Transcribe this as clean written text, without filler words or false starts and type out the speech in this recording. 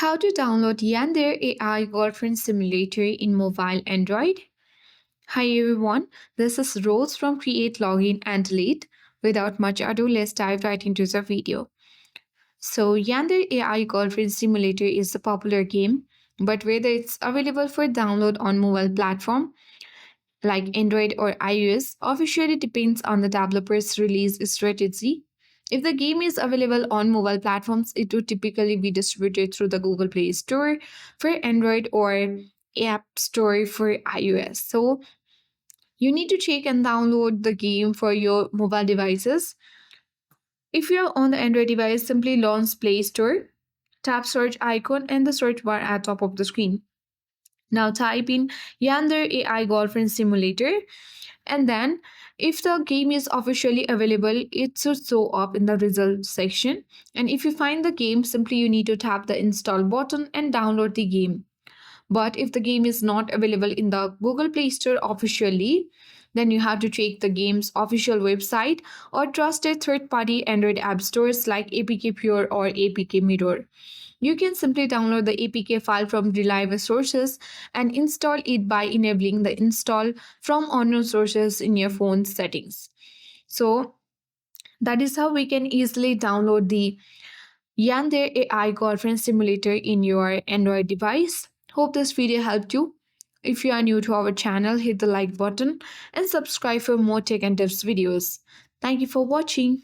How to download Yandere AI Girlfriend Simulator in mobile Android. Hi everyone, this is Rose from Create Login and Delete. Without much ado, let's dive right into the video. So, Yandere AI Girlfriend Simulator is a popular game, but whether it's available for download on mobile platform like Android or iOS officially depends on the developer's release strategy. If the game is available on mobile platforms, it would typically be distributed through the Google Play Store for Android or App Store for iOS. So you need to check and download the game for your mobile devices. If you're on the Android device, simply launch Play Store, tap search icon and the search bar at top of the screen. Now type in Yandere AI Girlfriend Simulator, and then if the game is officially available, it should show up in the results section. And if you find the game, simply you need to tap the install button and download the game. But if the game is not available in the Google Play Store officially, then you have to check the game's official website or trusted third-party Android app stores like APK Pure or APK Mirror. You can simply download the APK file from reliable sources and install it by enabling the install from unknown sources in your phone settings. So that is how we can easily download the Yandere AI Girlfriend Simulator in your Android device. Hope this video helped you. If you are new to our channel, hit the like button and subscribe for more tech and tips videos. Thank you for watching.